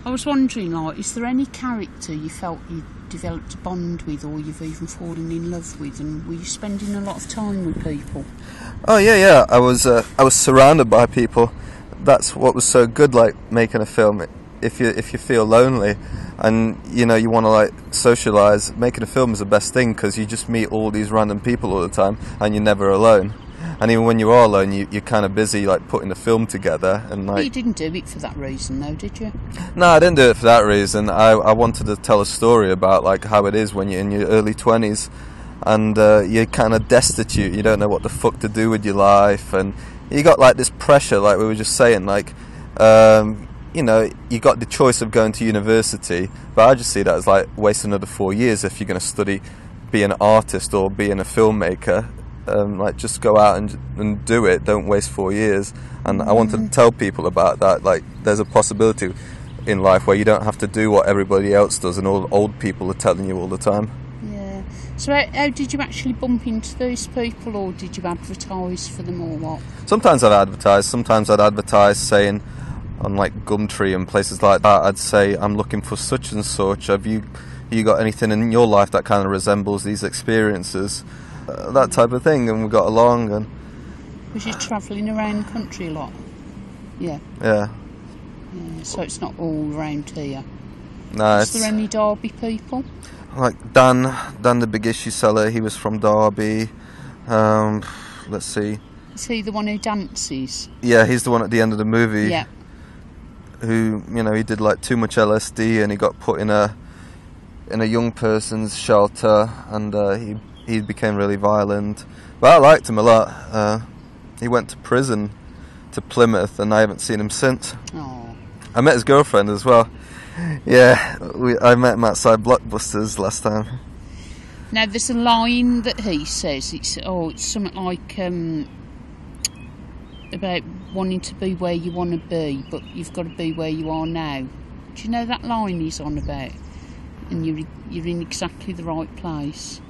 I was wondering, like, is there any character you felt you developed a bond with, or you've even fallen in love with, and were you spending a lot of time with people? Oh yeah. I was surrounded by people. That's what was so good, like making a film. If you feel lonely, and you want to like socialise, making a film is the best thing, because you just meet all these random people all the time, and you're never alone. And even when you are alone, you're kind of busy like putting the film together. And like, but you didn't do it for that reason, though, did you? No, I didn't do it for that reason. I wanted to tell a story about like how it is when you're in your early 20s, and you're kind of destitute. You don't know what the fuck to do with your life, and you got like this pressure, like we were just saying, like you got the choice of going to university, but I just see that as like wasting another 4 years if you're going to study, be an artist or being a filmmaker. Like just go out and do it. Don't waste 4 years. And I wanted to tell people about that. Like there's a possibility in life where you don't have to do what everybody else does, and all old people are telling you all the time. Yeah. So how did you actually bump into those people, or did you advertise for them, or what? Sometimes I'd advertise. Sometimes I'd advertise saying on like Gumtree and places like that. I'd say I'm looking for such and such. Have you got anything in your life that kind of resembles these experiences? That type of thing, and we got along. And was you travelling around the country a lot? Yeah. So it's not all around here. No. Is there any Derby people? Like Dan the big issue seller, he was from Derby. Let's see. Is he the one who dances? Yeah, he's the one at the end of the movie. Yeah. Who, he did like too much LSD, and he got put in a young person's shelter, and he became really violent. But I liked him a lot. He went to prison to Plymouth, and I haven't seen him since. Oh. I met his girlfriend as well. Yeah, I met him outside Blockbusters last time. Now there's a line that he says. It's something like about wanting to be where you want to be, but you've got to be where you are now. Do you know that line he's on about? And you're in exactly the right place.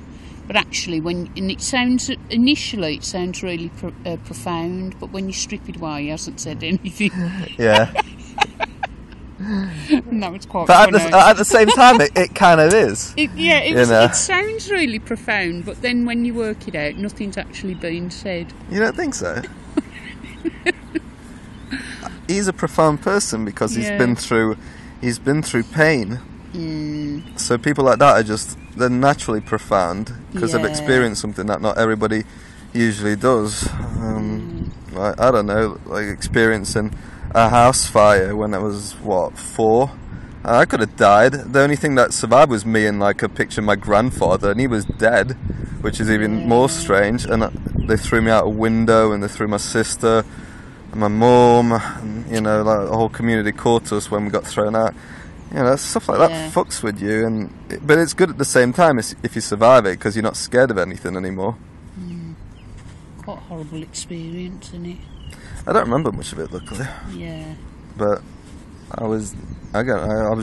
But actually, initially it sounds really profound, but when you strip it away, he hasn't said anything. Yeah. No, it's quite but funny. at the same time, it kind of is. It sounds really profound, but then when you work it out, nothing's actually been said. You don't think so? He's a profound person because he's been through pain. So people like that they're naturally profound because they've experienced something that not everybody usually does. Like, I don't know, like experiencing a house fire when I was 4. I could have died. The only thing that survived was me and like a picture of my grandfather, and he was dead, which is even more strange. And they threw me out a window, and they threw my sister and my mum, and like the whole community caught us when we got thrown out. Stuff like that fucks with you, but it's good at the same time if you survive it, because you're not scared of anything anymore. Quite a horrible experience, isn't it? I don't remember much of it, luckily. Yeah. But I was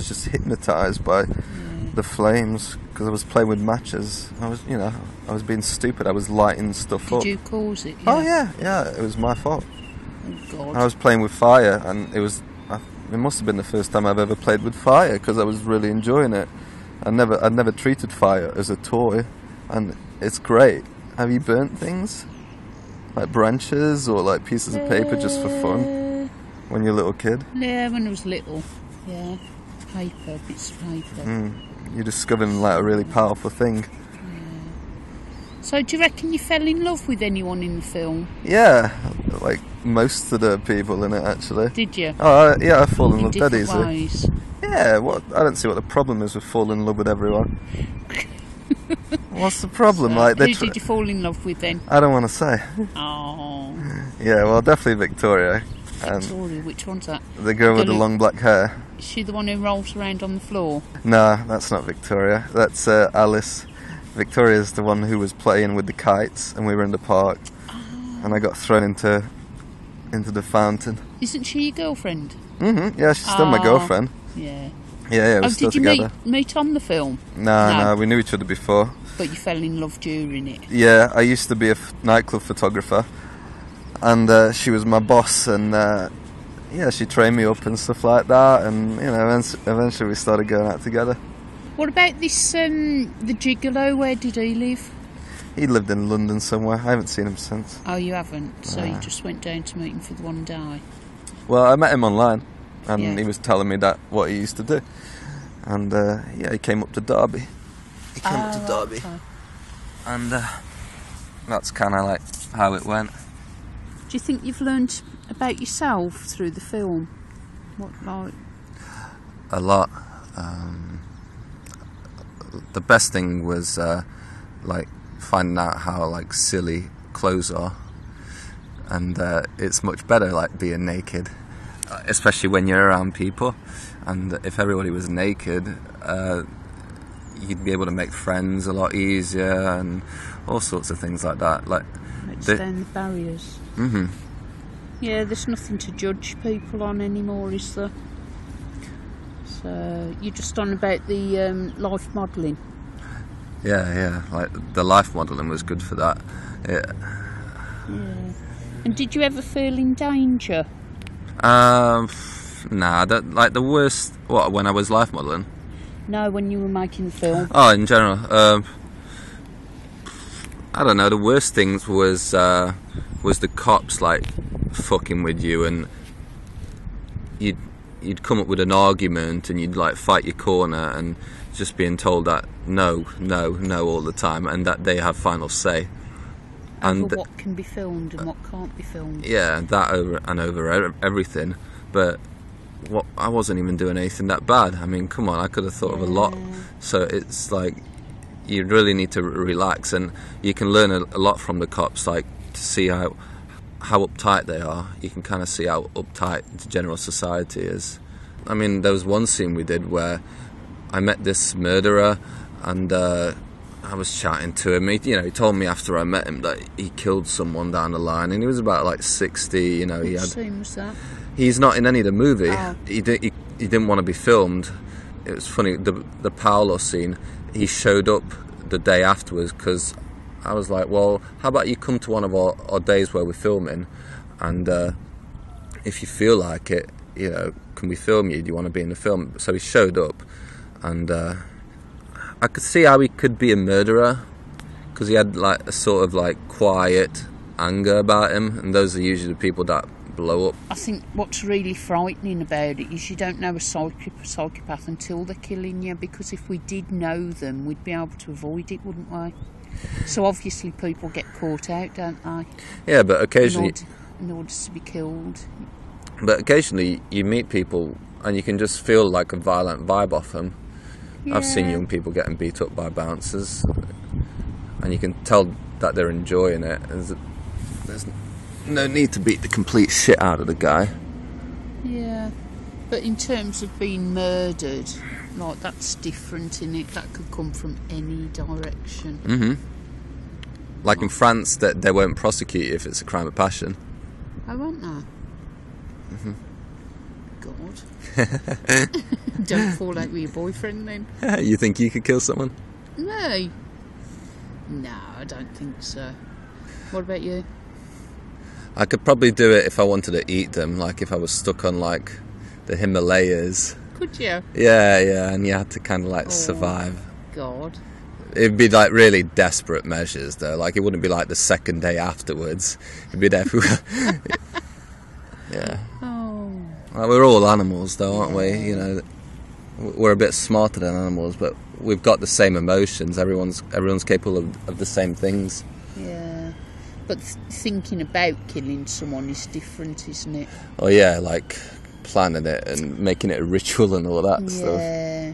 just hypnotised by the flames, because I was playing with matches. I was being stupid. I was lighting stuff up. Did you cause it? Oh yeah, it was my fault. Oh God. I was playing with fire, and it must have been the first time I've ever played with fire, because I was really enjoying it. I'd never treated fire as a toy, and it's great. Have you burnt things? Like branches or like pieces of paper just for fun? When you're a little kid? Yeah, when I was little. Yeah. Paper, bits of paper. You're discovering like a really powerful thing. Yeah. So do you reckon you fell in love with anyone in the film? Yeah, like most of the people in it, actually. Did you? Oh, yeah, I fall in love dead easily. Ways. Yeah, I don't see what the problem is with falling in love with everyone. What's the problem? So, who did you fall in love with then? I don't want to say. Oh. Yeah, well, definitely Victoria. Victoria, which one's that? The girl with the long black hair. Is she the one who rolls around on the floor? No, that's not Victoria. That's Alice. Victoria's the one who was playing with the kites, and we were in the park, and I got thrown into the fountain. Isn't she your girlfriend? Mm-hmm. Yeah, she's still my girlfriend. Yeah. Yeah, we're still together. Did you meet on the film? No, we knew each other before. But you fell in love during it? Yeah, I used to be a nightclub photographer, and she was my boss, and yeah, she trained me up and stuff like that, and you know, eventually we started going out together. What about this, the gigolo? Where did he live? He lived in London somewhere. I haven't seen him since. Oh, you haven't? So you just went down to meet him for the one day? Well, I met him online, and he was telling me that what he used to do. And yeah, he came up to Derby. Okay. And that's kind of like how it went. Do you think you've learned about yourself through the film? What, like? A lot. The best thing was like finding out how like silly clothes are, and it's much better like being naked, especially when you're around people. And if everybody was naked, you'd be able to make friends a lot easier, and all sorts of things like that. Like breaks down the barriers. Mm-hmm. Yeah, there's nothing to judge people on anymore, is there? So you're just on about the life modelling. Yeah, like the life modelling was good for that. Yeah. And did you ever feel in danger? Nah, like the worst. What, when I was life modelling? No, when you were making the film. Oh, in general, I don't know. The worst things was the cops like fucking with you, and you'd come up with an argument, and you'd like fight your corner, and just being told that no all the time, and that they have final say. Over what can be filmed and what can't be filmed. Yeah, that over everything. But I wasn't even doing anything that bad. I mean, come on, I could have thought of a lot. So it's like you really need to relax, and you can learn a lot from the cops, like to see how uptight they are. You can kind of see how uptight the general society is. I mean, there was one scene we did where I met this murderer, and I was chatting to him. He told me after I met him that he killed someone down the line, and he was about like 60. You know, Which scene was that? He's not in any of the movie. Oh. He didn't want to be filmed. It was funny. The Paolo scene. He showed up the day afterwards because I was like, well, how about you come to one of our days where we're filming, and if you feel like it, you know, can we film you? Do you want to be in the film? So he showed up, and I could see how he could be a murderer because he had like a sort of like quiet anger about him, and those are usually the people that blow up. I think what's really frightening about it is you don't know a psychopath until they're killing you, because if we did know them, we'd be able to avoid it, wouldn't we? So obviously people get caught out, don't they? Yeah, but occasionally in order to be killed. But occasionally you meet people and you can just feel like a violent vibe off them. Yeah. I've seen young people getting beat up by bouncers, and you can tell that they're enjoying it. There's no need to beat the complete shit out of the guy. Yeah, but in terms of being murdered, like, that's different, innit? That could come from any direction. Mm-hmm. Like in France, that they won't prosecute you if it's a crime of passion. I won't know. Mm-hmm. God. Don't fall out with your boyfriend then. You think you could kill someone? No, I don't think so. What about you? I could probably do it if I wanted to eat them, like if I was stuck on like the Himalayas. Could you? Yeah, and you had to kind of like survive. God. It'd be like really desperate measures though, like it wouldn't be like the second day afterwards. It'd be there for... Yeah. Oh. Well, we're all animals though, aren't we? You know, we're a bit smarter than animals, but we've got the same emotions. Everyone's capable of the same things. Yeah. But thinking about killing someone is different, isn't it? Oh yeah, like planning it and making it a ritual and all that stuff. Yeah.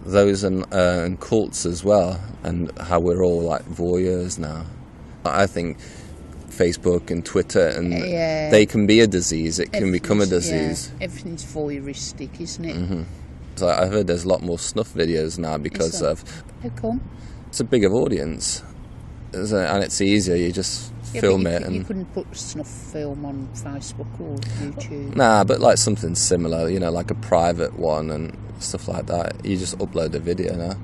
Those and cults as well, and how we're all like voyeurs now. I think Facebook and Twitter and they can be a disease. It can become a disease. Yeah. Everything's voyeuristic, isn't it? Mm-hmm. So I heard there's a lot more snuff videos now because of... How come? It's a bigger audience, and it's easier. You just film it. And you couldn't put snuff film on Facebook or YouTube. Nah, but like something similar, you know, like a private one and stuff like that. You just upload a video now.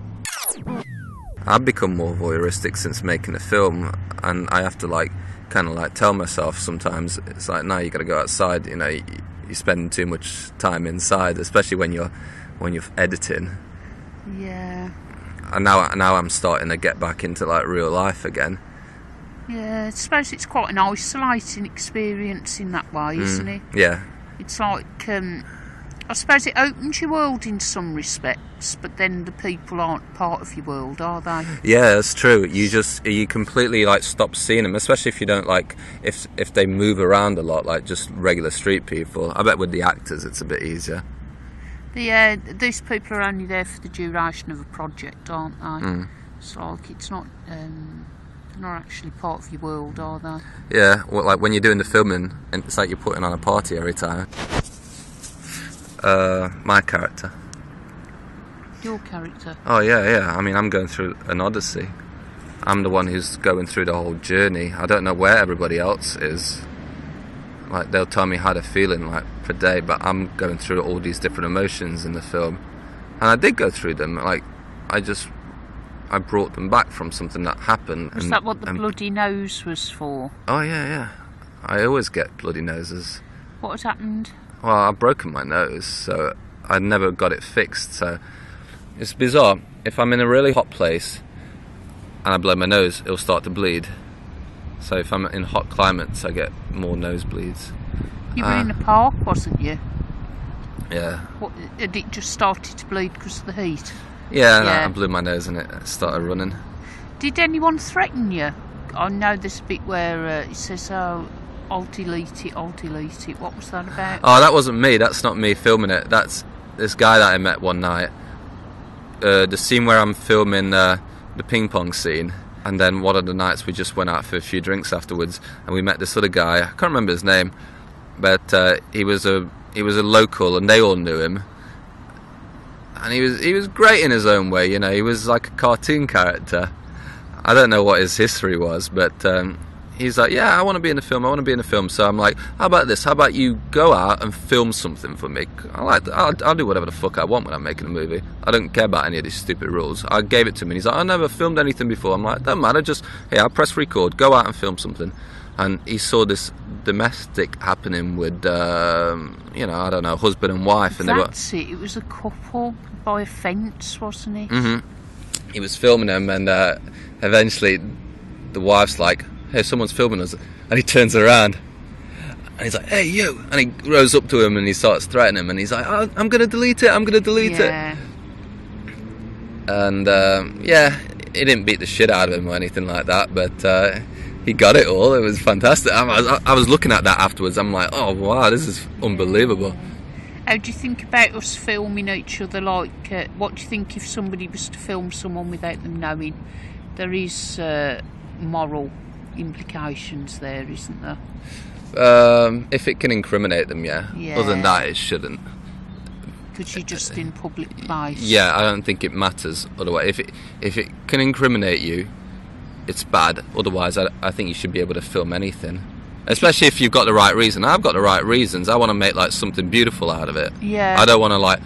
I've become more voyeuristic since making a film, and I have to like kind of like tell myself sometimes, it's like, no, you got to go outside. You know, you spend too much time inside, especially when you're editing. Yeah. And now I'm starting to get back into like real life again. Yeah, I suppose it's quite an isolating experience in that way, isn't it? Yeah. It's like, I suppose it opens your world in some respects, but then the people aren't part of your world, are they? Yeah, that's true. You completely like stop seeing them, especially if you don't like, if they move around a lot, like just regular street people. I bet with the actors it's a bit easier. These people are only there for the duration of a project, aren't they? It's like, it's not... they're not actually part of your world, are they? Yeah, well, like when you're doing the filming, and it's like you're putting on a party every time. My character. Your character? Oh yeah. I mean, I'm going through an odyssey. I'm the one who's going through the whole journey. I don't know where everybody else is. Like, they'll tell me how they're feeling like per day, but I'm going through all these different emotions in the film, and I did go through them. Like, I brought them back from something that happened. Was that what the bloody nose was for? Oh yeah. I always get bloody noses. What had happened? Well, I've broken my nose, so I never got it fixed. So it's bizarre. If I'm in a really hot place and I blow my nose, it'll start to bleed. So if I'm in hot climates, I get more nosebleeds. You were in a park, wasn't you? Yeah. What, had it just started to bleed because of the heat? Yeah. I blew my nose and it started running. Did anyone threaten you? I know there's a bit where it says, "Oh, I'll delete it, I'll delete it." What was that about? Oh, that wasn't me. That's not me filming it. That's this guy that I met one night. The scene where I'm filming the ping pong scene, and then one of the nights we just went out for a few drinks afterwards, and we met this other guy. I can't remember his name, but he was a local, and they all knew him. And he was great in his own way, you know. He was like a cartoon character. I don't know what his history was, but he's like, yeah, I want to be in a film. So I'm like, how about this? How about you go out and film something for me? I'll do whatever the fuck I want when I'm making a movie. I don't care about any of these stupid rules. I gave it to him, and he's like, I never filmed anything before. I'm like, don't matter, just, hey, I'll press record, go out and film something. And he saw this domestic happening with, I don't know, husband and wife. And That's it was a couple by a fence, wasn't it? Mm-hmm. He was filming them, and eventually the wife's like, hey, someone's filming us. And he turns around, and he's like, hey, you. And he goes up to him, and he starts threatening him, and he's like, oh, I'm going to delete it, it. And, he didn't beat the shit out of him or anything like that, but he got it all. It was fantastic. I was looking at that afterwards. I'm like, oh, wow, this is unbelievable. How do you think about us filming each other? Like, what do you think if somebody was to film someone without them knowing? There is moral implications there, isn't there? If it can incriminate them, yeah. Other than that, it shouldn't. Because you're just in public place. Yeah, I don't think it matters otherwise. If it can incriminate you, it's bad. Otherwise, I think you should be able to film anything. Especially if you've got the right reason. I've got the right reasons. I want to make like something beautiful out of it. Yeah. I don't want to like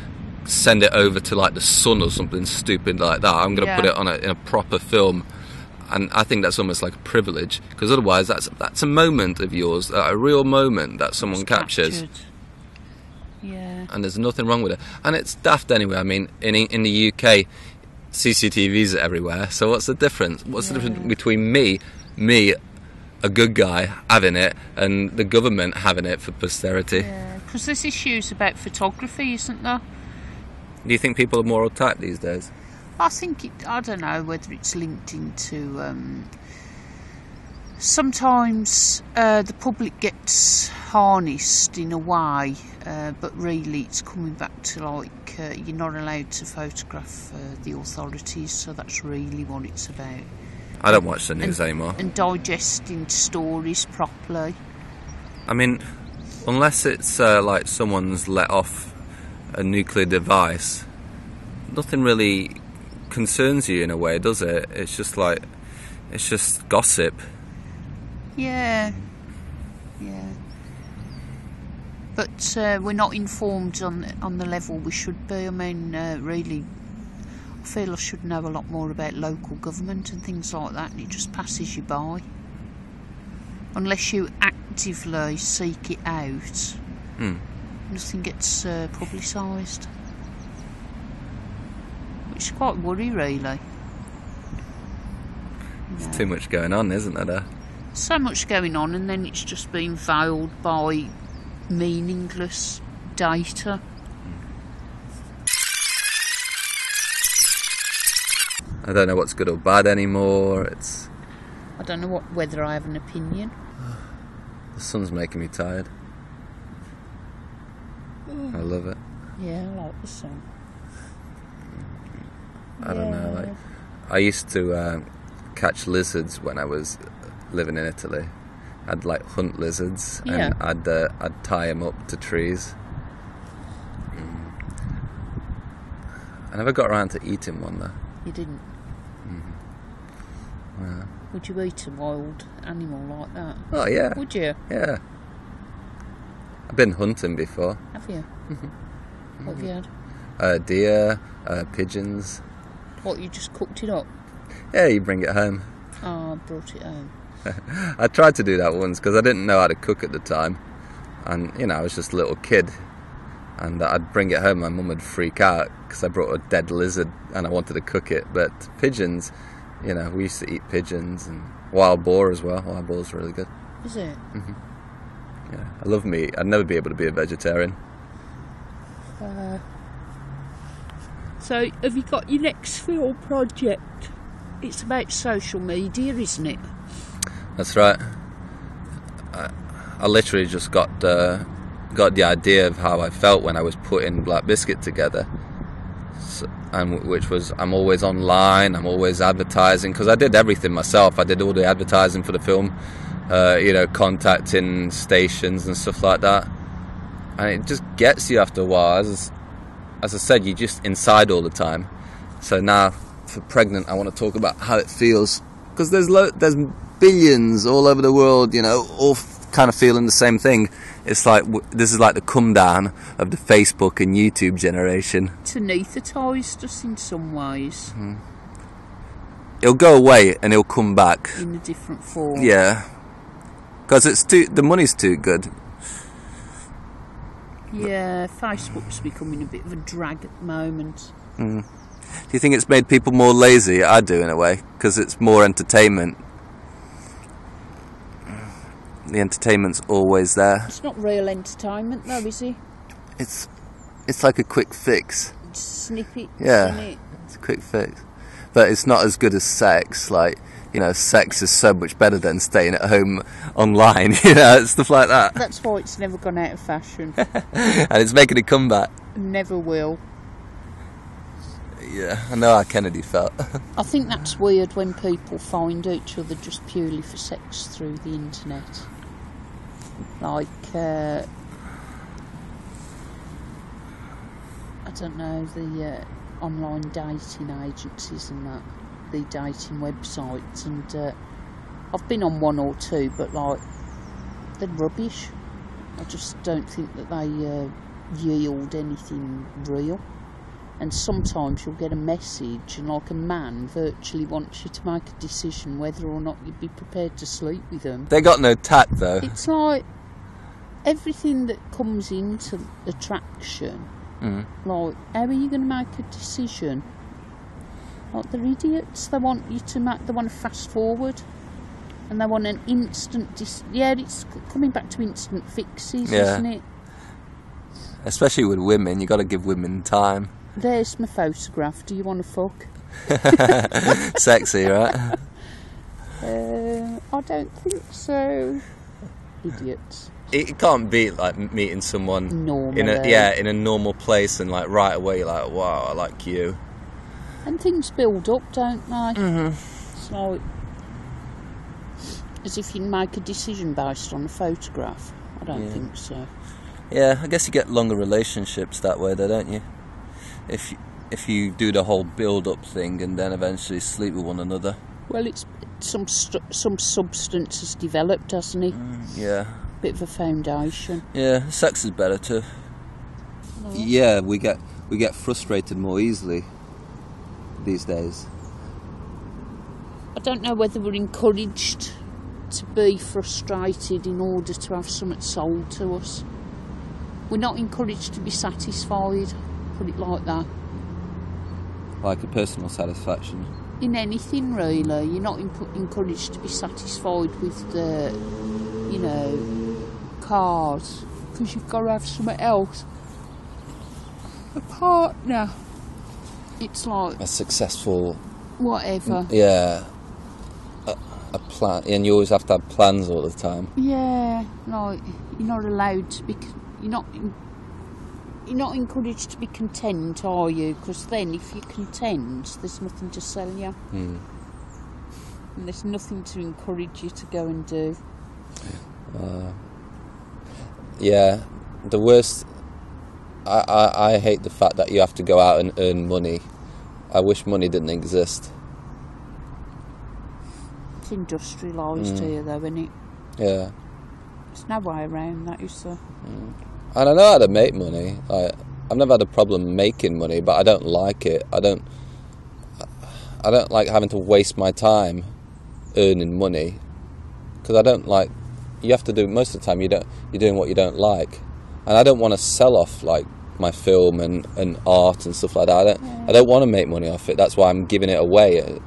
send it over to like the Sun or something stupid like that. I'm going to put it on in a proper film, and I think that's almost like a privilege, because otherwise that's a moment of yours, a real moment that someone captures. Yeah. And there's nothing wrong with it. And it's daft anyway. I mean, in the UK, CCTVs are everywhere. So what's the difference? What's the difference between me, a good guy, having it, and the government having it for posterity? Yeah, because there's issues about photography, isn't there? Do you think people are more uptight these days? I think I don't know whether it's linked into... sometimes the public gets harnessed in a way, but really it's coming back to like you're not allowed to photograph the authorities, so that's really what it's about. I don't watch the news anymore. And digesting stories properly. I mean, unless it's like someone's let off a nuclear device, nothing really concerns you in a way, does it? It's just like, it's just gossip. Yeah. But we're not informed on the level we should be. I mean, really, I feel I should know a lot more about local government and things like that, and it just passes you by. unless you actively seek it out, nothing gets publicised. Which is quite worrying, really. There's too much going on, isn't there? So much going on, and then it's just being veiled by meaningless data. I don't know what's good or bad anymore. I don't know whether I have an opinion. The sun's making me tired. I love it. Yeah, I like the sun. I don't know. Like, I used to catch lizards when I was living in Italy. I'd like hunt lizards, and I'd tie them up to trees. I never got around to eating one though. You didn't? Yeah. Would you eat a wild animal like that? Oh yeah. Would you? Yeah. I've been hunting before. Have you? What have you had? Deer, pigeons. What, you just cooked it up? Yeah, you bring it home. Oh, I brought it home. I tried to do that once because I didn't know how to cook at the time, and I was just a little kid, and I'd bring it home. My mum would freak out because I brought a dead lizard and I wanted to cook it. But pigeons, we used to eat pigeons, and wild boar as well. Wild boar's really good. Is it? Yeah, I love meat. I'd never be able to be a vegetarian. So, have you got your next film project? It's about social media, isn't it? That's right. I literally just got the idea of how I felt when I was putting Black Biscuit together, which was I'm always online, I'm always advertising, because I did everything myself. I did all the advertising for the film, contacting stations and stuff like that, and it just gets you after a while. As I said, you're just inside all the time. So now, for Pregnant, I want to talk about how it feels, because there's billions all over the world, all kind of feeling the same thing. It's like this is like the come down of the Facebook and YouTube generation. It's anaesthetised us in some ways. It'll go away and it'll come back in a different form. Yeah, because the money's too good. Yeah, Facebook's becoming a bit of a drag at the moment. Do you think it's made people more lazy? I do, in a way, because it's more entertainment. The entertainment's always there. It's not real entertainment, though, is it? It's like a quick fix. Snippets, yeah, isn't it? It's a quick fix. But it's not as good as sex. Like, sex is so much better than staying at home online, stuff like that. That's why it's never gone out of fashion. And it's making a comeback. Never will. Yeah, I know how Kennedy felt. I think that's weird when people find each other just purely for sex through the internet. Like, I don't know, the online dating agencies and that, the dating websites, and I've been on one or two, but they're rubbish. I just don't think that they yield anything real. And sometimes you'll get a message, and a man virtually wants you to make a decision whether or not you'd be prepared to sleep with them. They got no tact, though. It's like everything that comes into attraction. Like, how are you going to make a decision? Like, they're idiots. They want you to they want to fast forward, and they want an instant. It's coming back to instant fixes, isn't it? Especially with women, you got to give women time. There's my photograph. Do you want to fuck? Sexy, right? I don't think so. Idiots. It can't be like meeting someone normally in a normal place and like right away you're like, wow, I like you. And things build up, don't they? It's like as if you make a decision based on a photograph. I don't think so. Yeah, I guess you get longer relationships that way, though, don't you? If you do the whole build-up thing and then eventually sleep with one another. Well, it's some substance has developed, hasn't it? Yeah. Bit of a foundation. Yeah, sex is better too. No. Yeah, we get frustrated more easily these days. I don't know whether we're encouraged to be frustrated in order to have something sold to us. We're not encouraged to be satisfied, put it like that. Like a personal satisfaction? In anything, really. You're not encouraged to be satisfied with the, you know, cars, because you've got to have something else. A partner. It's like... a successful... whatever. Yeah. A plan, and you always have to have plans all the time. Yeah, like, you're not allowed to be... You're not encouraged to be content, are you? Because then, if you're content, there's nothing to sell you. And there's nothing to encourage you to go and do. Yeah, the worst... I hate the fact that you have to go out and earn money. I wish money didn't exist. It's industrialised here, though, isn't it? Yeah. There's no way around that, is there? And I know how to make money. I've never had a problem making money, but I don't like it. I don't like having to waste my time earning money, because I don't like... You have to do... Most of the time, you're doing what you don't like, and I don't want to sell off like my film and art and stuff like that. I don't want to make money off it. That's why I'm giving it away.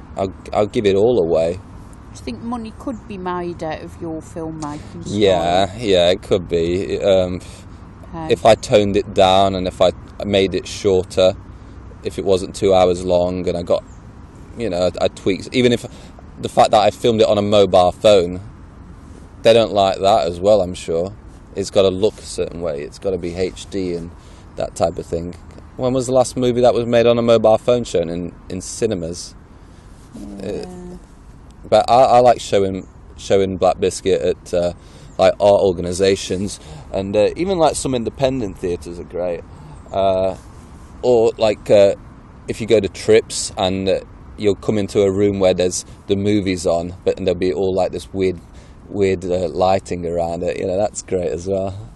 I'll give it all away. Do you think money could be made out of your filmmaking style? Yeah, it could be. If I toned it down and if I made it shorter, if it wasn't 2 hours long, and I got, you know, I tweaked. Even if the fact that I filmed it on a mobile phone, they don't like that as well, I'm sure. It's got to look a certain way. It's got to be HD and that type of thing. When was the last movie that was made on a mobile phone shown in cinemas? But I like showing Black Biscuit at like art organisations, and even like some independent theatres are great. Or like if you go to trips and you'll come into a room where there's the movies on, and there'll be all like this weird lighting around it. You know, that's great as well.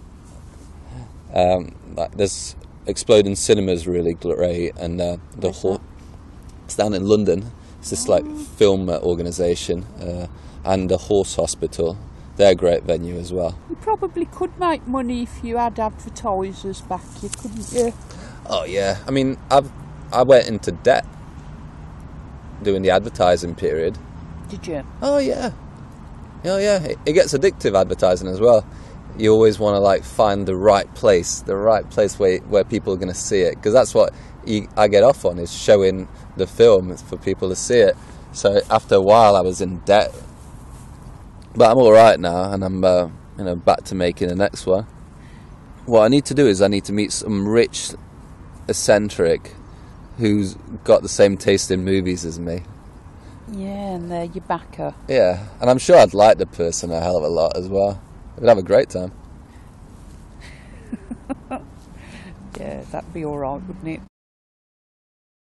Like there's Exploding Cinema's really great, and it's down in London. It's this like film organisation, and the Horse Hospital. They're a great venue as well. You probably could make money if you had advertisers back you, couldn't you? Oh yeah, I mean I went into debt doing the advertising period. Did you? Oh yeah. It gets addictive, advertising as well. You always want to like find the right place where people are going to see it, because that's what I get off on, is showing the film for people to see it. So after a while, I was in debt, but I'm all right now, and I'm back to making the next one. What I need to do is I need to meet some rich eccentric who's got the same taste in movies as me. Yeah, and they're your backer. Yeah, and I'm sure I'd like the person a hell of a lot as well. We'd have a great time. Yeah, that'd be alright, wouldn't it?